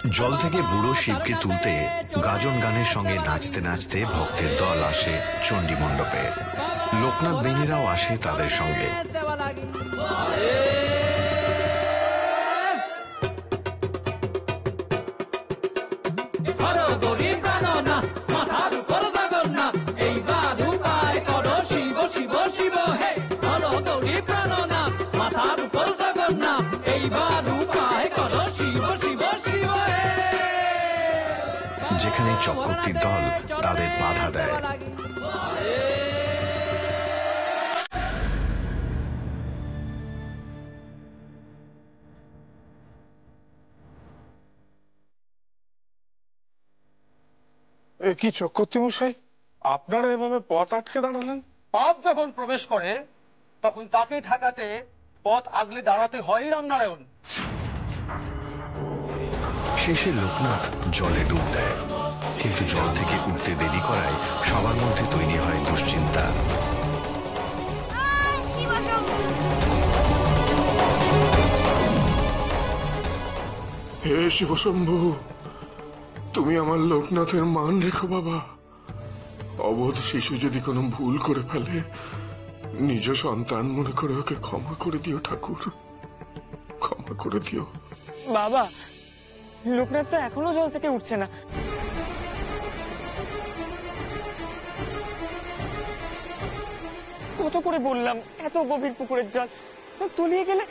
জল থেকে বুড়ো শিবকে তুলতে গাজন গানের সঙ্গে নাচতে নাচতে ভক্তের দল আসে চণ্ডী মণ্ডপে। লোকনাথ বেনিরাও আসে তাদের সঙ্গে। যেখানে চক্রবর্তীর দল তাদের বাধা দেয়। কি চক্রবর্তী মশাই, আপনারা এভাবে পথ আটকে দাঁড়ালেন? পাপ যখন প্রবেশ করে তখন তাকে ঠেকাতে পথ আগলে দাঁড়াতে হয় রামনারায়ণ। শেষে লোকনাথ জলে ডুব দেয়, কিন্তু জল থেকে উঠতে দেরি করায় সবার মধ্যে তৈরি হয় দুশ্চিন্তা। হে শিবশম্ভু, তুমি আমার লোকনাথের মান রেখো বাবা। অবোধ শিশু যদি কোনো ভুল করে ফেলে, নিজ সন্তান মনে করে ওকে ক্ষমা করে দিও ঠাকুর, ক্ষমা করে দিও। বাবা, লোকনাথ তো এখনো জল থেকে উঠছে না। কত করে বললাম এত গভীর পুকুরের জল তলিয়ে গেলে।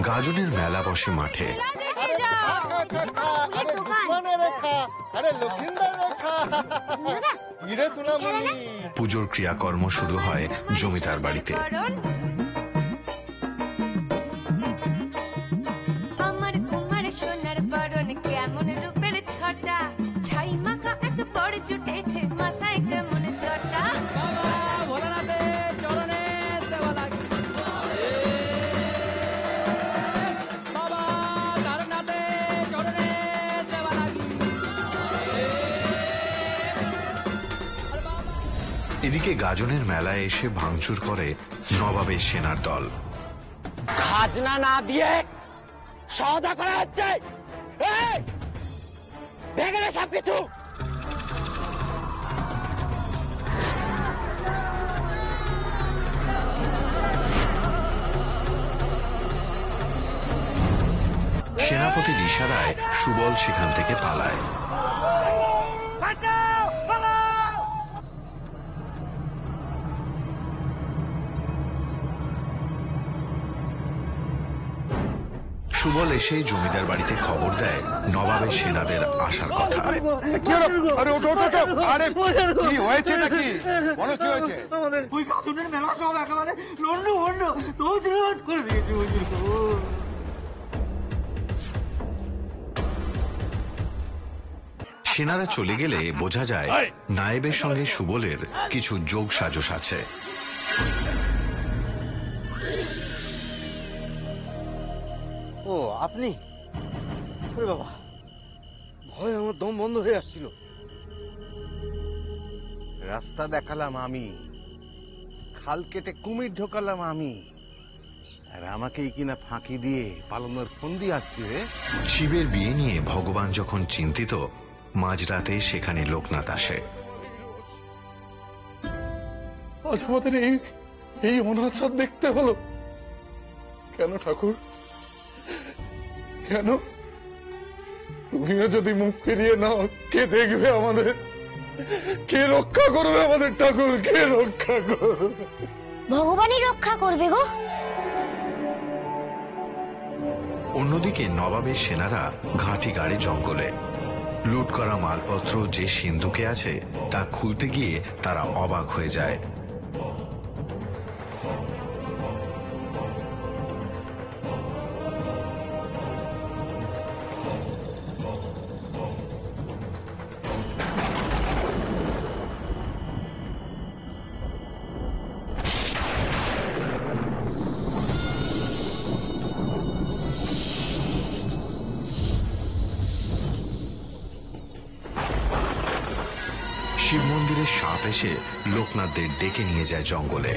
গাজনের মেলা বসে মাঠে। পুজোর ক্রিয়াকর্ম শুরু হয় জমিদার বাড়িতে। আমার কুমার সোনার বরণ কেমন রূপের ছটা, ছাই মাখা এক বড় জুটেছে মাথায় কেমন চটা। এদিকে গাজনের মেলায় এসে ভাঙচুর করে নবাবের সেনার দল। খাজনা না দিয়ে সওদা করা হচ্ছে, ভেঙে নে সবকিছু। সেনাপতির ইশারায় সুবল সেখান থেকে পালায়। সুবল এসে জমিদার বাড়িতে খবর দেয় নবাবের সেনাদের আসার কথা। কি হয়েছে নাকি বলো, কি হয়েছে? ওই গাজনের মেলা সব একেবারে লন্ড তছনছ করে দিয়েছে। সেনারা চলে গেলে বোঝা যায় নায়েবের সঙ্গে সুবলের কিছু যোগ সাজস আছে। ও আপনি? বাবা, ভয় আমার দম বন্ধ হয়ে আসছিল। রাস্তা দেখালাম আমি, খাল কেটে কুমির ঢোকালাম আমি, আর আমাকেই কিনা ফাঁকি দিয়ে পালানোর ফন্দি আসছে। শিবের বিয়ে নিয়ে ভগবান যখন চিন্তিত, মাঝরাতে সেখানে লোকনাথ আসে। আজ আমাদের এই অনাচার দেখতে হলো কেন ঠাকুর? কেন? তুমিও যদি মুখ ফিরিয়ে নাও, কে দেখবে আমাদের? কে রক্ষা করবে আমাদের ঠাকুর? কে রক্ষা করবে? ভগবানই রক্ষা করবে গো। অন্যদিকে নবাবের সেনারা ঘাঁটি গাড়ে জঙ্গলে। লুট করা মালপত্র যে সিন্ধুকে আছে তা খুলতে গিয়ে তারা অবাক হয়ে যায়। শিব মন্দিরের সাপ এসে লোকনাথদের ডেকে নিয়ে যায় জঙ্গলে।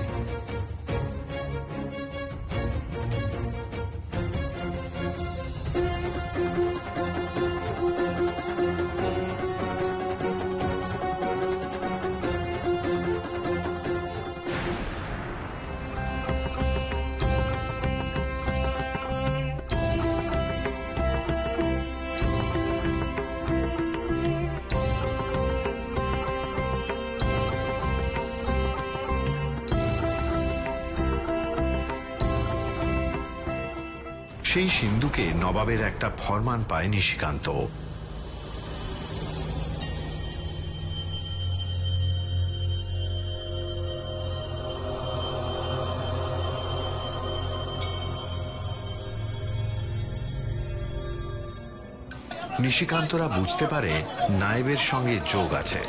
সেই সিন্ধুকে নবাবের একটা ফরমান পায় নিশিকান্ত। নিশিকান্তরা বুঝতে পারে নায়েবের সঙ্গে যোগ আছে।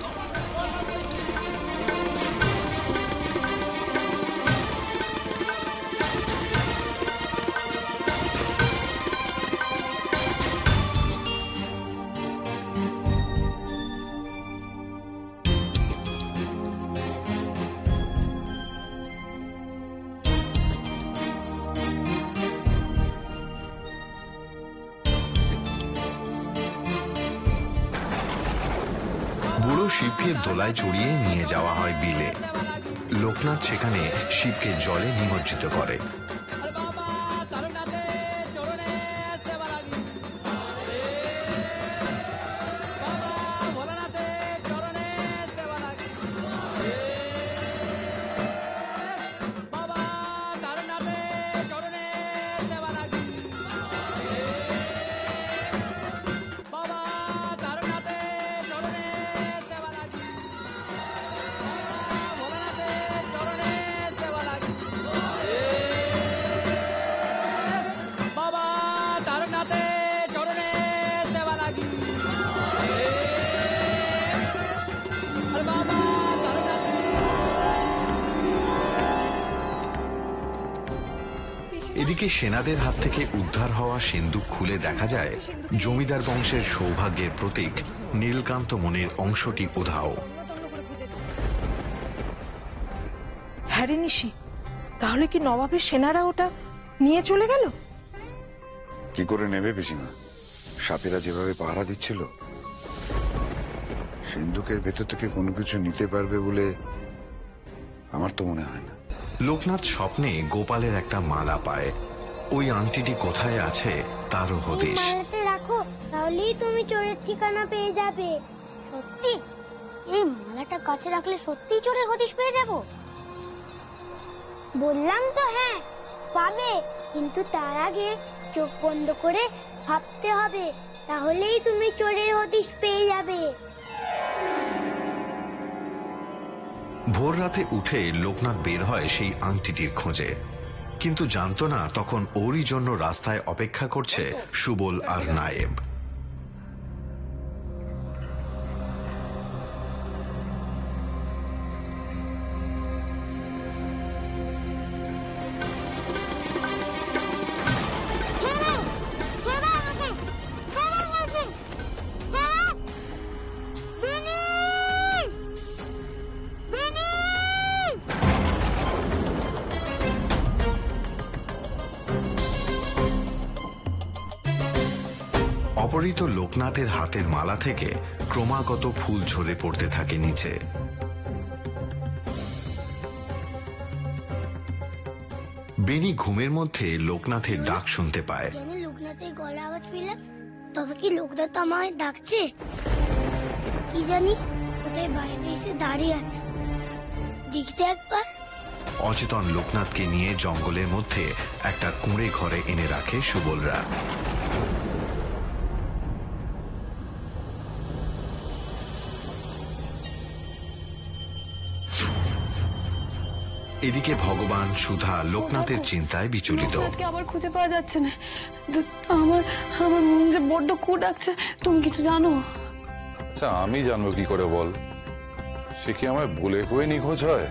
বুড়ো শিবকে দোলায় চড়িয়ে নিয়ে যাওয়া হয় বিলে। লোকনাথ সেখানে শিবকে জলে নিমজ্জিত করে। এদিকে সেনাদের হাত থেকে উদ্ধার হওয়া সিন্দুক খুলে দেখা যায় জমিদার বংশের সৌভাগ্যের প্রতীক নীলকান্ত মণির অংশটি উধাও। হ্যাঁ রে নিশি, তাহলে কি নবাবের সেনারা ওটা নিয়ে চলে গেল? কি করে নেবে পিসিমা? সাপেরা যেভাবে পাহারা দিচ্ছিল, সিন্ধুকের ভেতর থেকে কোনো কিছু নিতে পারবে বলে আমার তো মনে হয় না। লোকনাথ স্বপ্নে গোপালের একটা মালা পায়। ওই আংটিটি কোথায় আছে তারও হদিশ। মালাটা রাখো, তাহলেই তুমি চোরের ঠিকানা পেয়ে যাবে। সত্যি? এই মালাটা কাছে রাখলে সত্যি চোরের হদিশ পেয়ে যাব? বললাম তো হ্যাঁ, পাবে, কিন্তু তার আগে চোখ বন্ধ করে ভাবতে হবে, তাহলেই তুমি চোরের হদিশ পেয়ে যাবে। ভোর রাতে উঠে লোকনাথ বের হয় সেই আংটিটির খোঁজে, কিন্তু জানতো না তখন ওরই জন্য রাস্তায় অপেক্ষা করছে সুবল আর নায়েব। অপহৃত লোকনাথের হাতের মালা থেকে ক্রমাগত ফুল ঝরে পড়তে থাকে নিচে। বেনি ঘুমের মধ্যে লোকনাথের ডাক শুনতে পায়। লোকনাথের গলা আওয়াজ পেলাম, তবে কি লোকনাথ আমায় ডাকছে? কি জানি, কোথায় বাইরে এসে দাঁড়িয়ে আছে, দেখতে একবার। অচেতন লোকনাথকে নিয়ে জঙ্গলের মধ্যে একটা কুঁড়ে ঘরে এনে রাখে সুবলরা। এদিকে ভগবান সুধা লোকনাথের চিন্তায় বিচলিত। লোকনাথকে আবার খুঁজে পাওয়া যাচ্ছে না। আমার আমার মন যে বড্ড কু ডাকছে। তুমি কিছু জানো? আচ্ছা, আমি জানবো কি করে বল? সে কি আমায় বলে কয়ে নিখোঁজ হয়?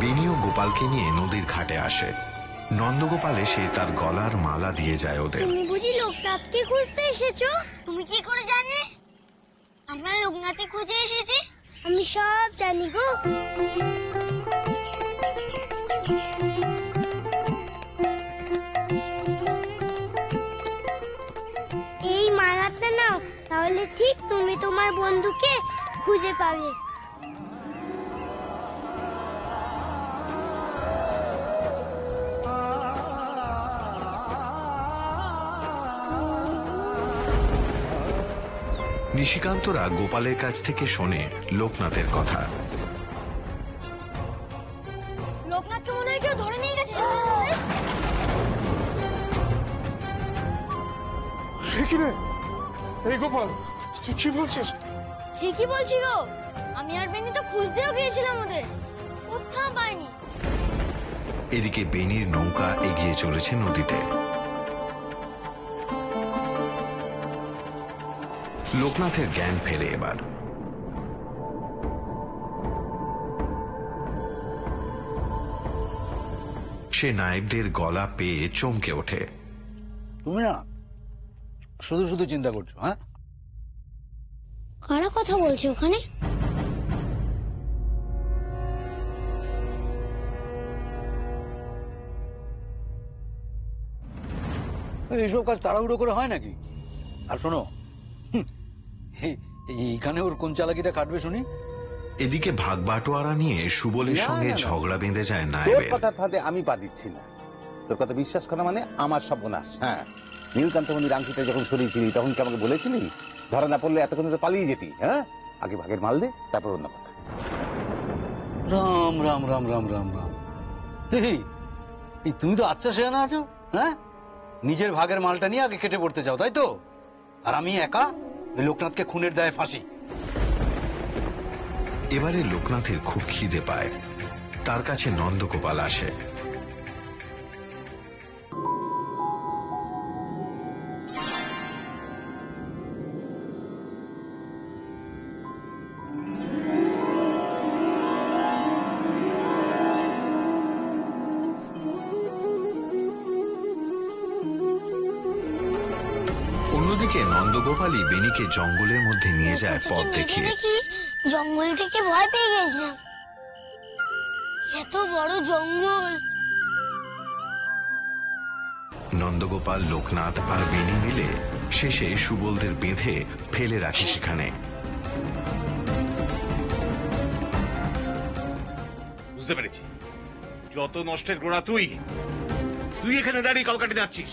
বেনি ও গোপালকে নিয়ে নদীর ঘাটে আসে। নন্দগোপাল এসে তার গলার মালা দিয়ে যায় ওদের। তুমি বুঝি লোকনাথকে খুঁজতে এসেছো? তুমি কি করে জানলে আমরা লোকনাথকে খুঁজে এসেছি? আমি সব জানি গো। এই মালাটা নাও, তাহলে ঠিক তুমি তোমার বন্ধুকে খুঁজে পাবে। নিশিকান্তরা গোপালের কাছ থেকে শোনে লোকনাথের কথা। লোকনাথকে মনে হয় কেউ ধরে নিয়ে গেছে। সে কি রে? এই গোপাল, তুই কি বলছিস? ঠিকই বলছি গো, আমি আর বেনি তো খুঁজতেও গিয়েছিলাম ওদের, কোথাও পাইনি। এদিকে বেনির নৌকা এগিয়ে চলেছে নদীতে। লোকনাথের জ্ঞান ফেরে এবার। সে নায়েবদের গলা পেয়ে চমকে ওঠে। তুমি না শুধু শুধু চিন্তা করছো? হ্যাঁ, কারা কথা বলছে ওখানে? এইসব কাজ তাড়াহুড়ো করে হয় নাকি? আর শোনো, এইখানে ওর কোন চালাকিটা কাটবে শুনি? এদিকে ভাগ বাটোয়ারা নিয়ে সুবলের সঙ্গে ঝগড়া বেঁধে যায় তোর নায়েবের। কথার ফাঁদে আমি পা দিচ্ছি না। তোর কথা বিশ্বাস করা মানে আমার সর্বনাশ। হ্যাঁ, নীলকান্ত মন্দির আংটিটা যখন সরিয়েছিলি তখন কি আমাকে বলেছিলি ধরা না পড়লে এতক্ষণ তো পালিয়ে যেতি? হ্যাঁ, আগে ভাগের মাল দে, তারপর অন্য কথা। রাম রাম রাম রাম রাম রাম। এই তুমি তো আচ্ছা শেয়ানা আছো। হ্যাঁ, নিজের ভাগের মালটা নিয়ে আগে কেটে পড়তে চাও, তাই তো? আর আমি একা ওই লোকনাথকে খুনের দায়ে ফাঁসি। এবারে লোকনাথের খুব খিদে পায়। তার কাছে নন্দগোপাল আসে। অন্যদিকে নন্দগোপালই বেনিকে জঙ্গলের মধ্যে নিয়ে যায় পথ দেখিয়ে। জঙ্গল থেকে ভয় পেয়ে গেছিলাম, এত বড় জঙ্গল। নন্দগোপাল, লোকনাথ আর বেনি মিলে শেষে সুবলদের বেঁধে ফেলে রাখে সেখানে। বুঝতে পেরেছি, যত নষ্টের গোড়া তুই এখানে দাঁড়িয়ে কলকাঠি যাচ্ছিস।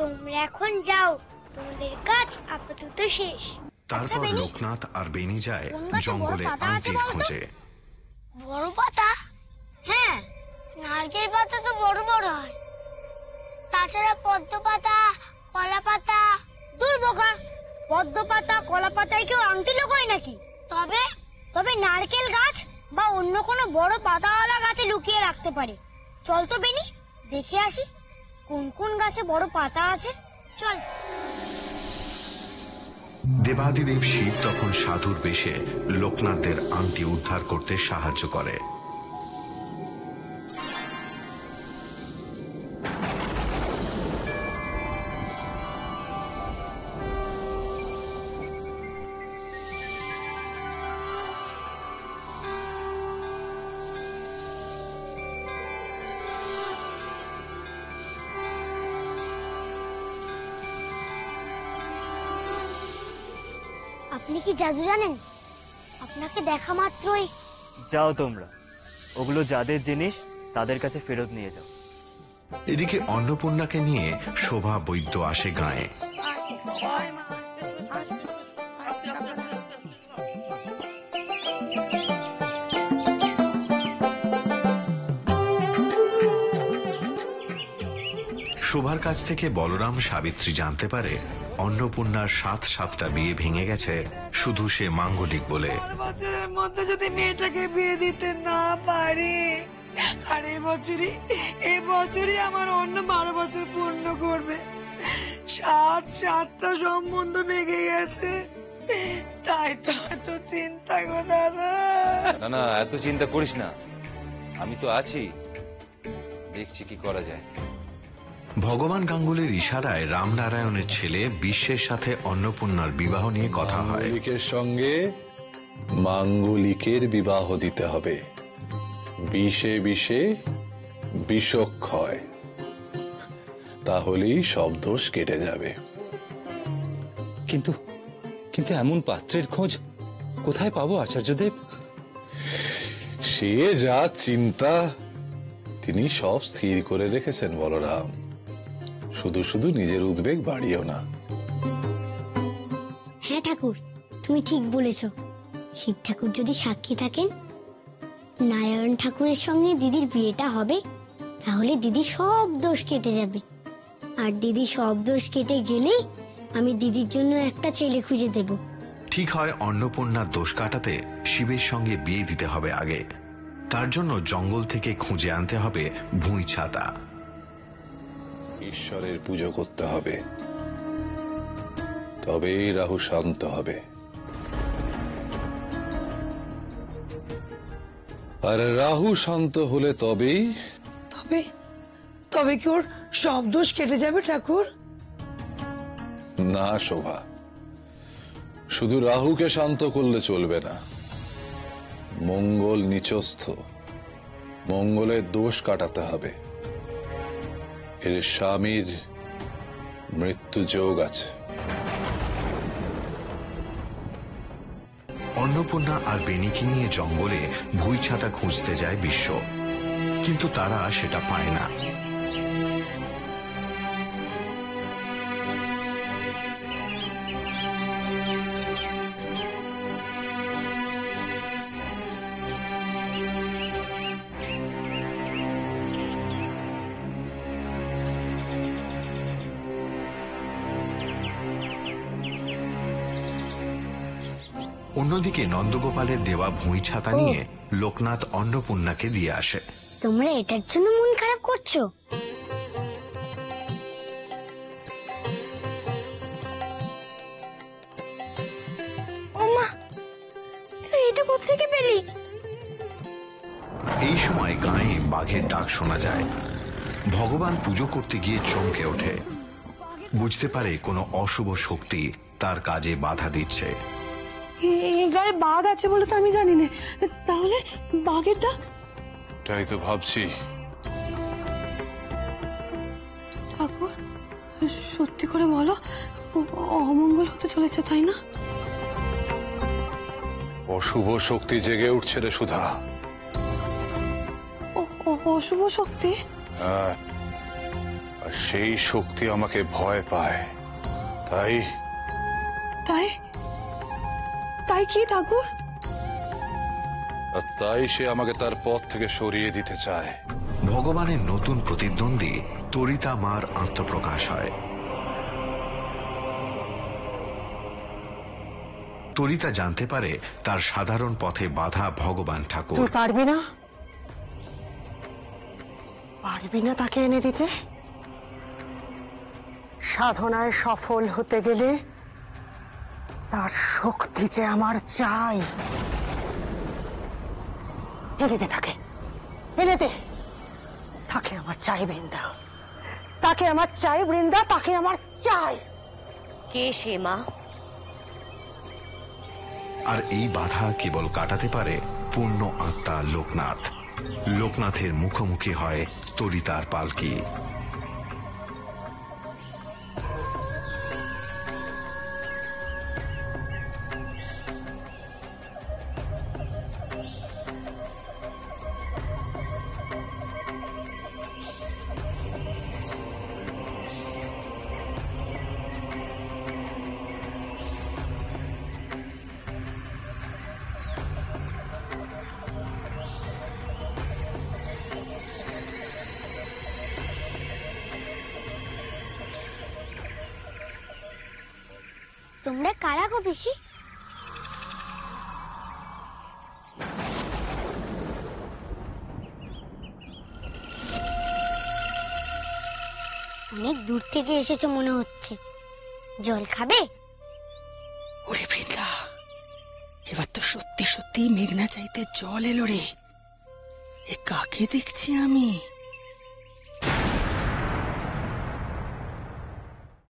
তোমরা এখন যাও, তোমাদের কাজ আপাতত শেষ। তারপর লোকনাথ আর বেনি যায় জঙ্গলে আংটির খোঁজে। বড় পাতা? হ্যাঁ, নারকেল পাতা তো বড় বড় হয়। তাছাড়া পদ্ম পাতা, কলা পাতা। দূর বোকা, পদ্ম পাতা কলা পাতায় কেউ আংটি লাগায় নাকি? তবে নারকেল গাছ বা অন্য কোনো বড় পাতাওয়ালা গাছে লুকিয়ে রাখতে পারে। চল তো বেনি, দেখে আসি কোন কোন গাছে বড় পাতা আছে। চল। দেবাদিদেব শিব তখন সাধুর বেশে লোকনাথদের আংটি উদ্ধার করতে সাহায্য করে। আপনি কি জাদু জানেন? আপনাকে দেখা মাত্রই যাও তোমরা, ওগুলো যাদের জিনিস তাদের কাছে ফেরত নিয়ে যাও। এদিকে অন্নপূর্ণাকে নিয়ে শোভা বৈদ্য আসে গায়ে। শোভার কাছ থেকে বলরাম সাবিত্রী জানতে পারে অন্নপূর্ণার 7টা বিয়ে ভেঙে গেছে শুধু সে মাঙ্গলিক বলে। বছরের মধ্যে যদি মেয়েটাকে বিয়ে দিতে না পারি, আর এই বছরই আমার অন্য 12 বছর পূর্ণ করবে। 7টা সম্বন্ধ ভেঙে গেছে, তাই তো এত চিন্তা গো দাদা। না না, এত চিন্তা করিস না, আমি তো আছি, দেখছি কি করা যায়। ভগবান গাঙ্গুলির ইশারায় রামনারায়ণের ছেলে বিশ্বের সাথে অন্নপূর্ণার বিবাহ নিয়ে কথা হয়। মাঙ্গলিকের সঙ্গে মাঙ্গলিকের বিবাহ দিতে হবে। বিষে বিষে বিষক্ষয়, তাহলেই সব দোষ কেটে যাবে। কিন্তু কিন্তু এমন পাত্রের খোঁজ কোথায় পাবো আচার্যদেব? সে যা চিন্তা তিনি সব স্থির করে রেখেছেন বলরাম। শুধু শুধু নিজের উদ্বেগ বাড়িও না। হ্যাঁ ঠাকুর, তুমি ঠিক বলেছ। শিব ঠাকুর যদি সাক্ষী থাকেন, নারায়ণ ঠাকুরের সঙ্গে দিদির বিয়েটা হবে, তাহলে দিদির সব দোষ কেটে যাবে। আর দিদির সব দোষ কেটে গেলেই আমি দিদির জন্য একটা ছেলে খুঁজে দেব। ঠিক হয় অন্নপূর্ণার দোষ কাটাতে শিবের সঙ্গে বিয়ে দিতে হবে আগে। তার জন্য জঙ্গল থেকে খুঁজে আনতে হবে ভুঁই ছাতা। ঈশ্বরের পুজো করতে হবে, তবেই রাহু শান্ত হবে। আর রাহু শান্ত হলে তবেই তবে কি ওর সব দোষ কেটে যাবে ঠাকুর? না শোভা, শুধু রাহুকে শান্ত করলে চলবে না। মঙ্গল নিচস্থ, মঙ্গলের দোষ কাটাতে হবে। এর স্বামীর মৃত্যু যোগ আছে। অন্নপূর্ণা আর বেনিকে নিয়ে জঙ্গলে ভুঁই ছাতা খুঁজতে যায় বিশ্ব, কিন্তু তারা সেটা পায় না। অন্যদিকে নন্দগোপালের দেওয়া ভুঁই ছাতা নিয়ে লোকনাথ অন্নপূর্ণাকে দিয়ে আসে। তোমরা এটার জন্য মন খারাপ করছো? ওমা, তুই এটা কোথা থেকে পেলি? এই সময় গায়ে বাঘের ডাক শোনা যায়। ভগবান পুজো করতে গিয়ে চমকে ওঠে, বুঝতে পারে কোনো অশুভ শক্তি তার কাজে বাধা দিচ্ছে। এই গায়ে বাঘ আছে বলে তো আমি জানি না, তাহলে বাঘের ডাক? তাই তো ভাবছি। ঠাকুর, সত্যি করে বলো, অমঙ্গল হতে চলেছে তাই না? অশুভ শক্তি জেগে উঠছে রে সুধা। অশুভ শক্তি? হ্যাঁ, আর সেই শক্তি আমাকে ভয় পায়। তাই তাই তাই কি ঠাকুর? আর তাই সে আমাকে তার পথ থেকে সরিয়ে দিতে চায়। ভগবানের নতুন প্রতিদ্বন্দ্বী তরিতা মার আত্মপ্রকাশ হয়। তরিতা জানতে পারে তার সাধারণ পথে বাধা ভগবান ঠাকুর। তুই পারবি না, পারবি না তাকে এনে দিতে? সাধনায় সফল হতে গেলে তার শক্তি যে আমার চাই। এনে দে তাকে, এনে দে। তাকে আমার চাই বৃন্দা, তাকে আমার চাই বৃন্দা, তাকে আমার চাই। কে সে মা? আর এই বাধা কেবল কাটাতে পারে পূর্ণ আত্মা লোকনাথ। লোকনাথের মুখোমুখি হয় তরিতার পালকি। তোমরা কারা গো পিসি? অনেক দূর থেকে এসেছো মনে হচ্ছে, জল খাবে? ওরে বৃন্দা, এবার তো সত্যি সত্যি মেঘনা চাইতে জল এলো রে। এ কাকে দেখছি আমি?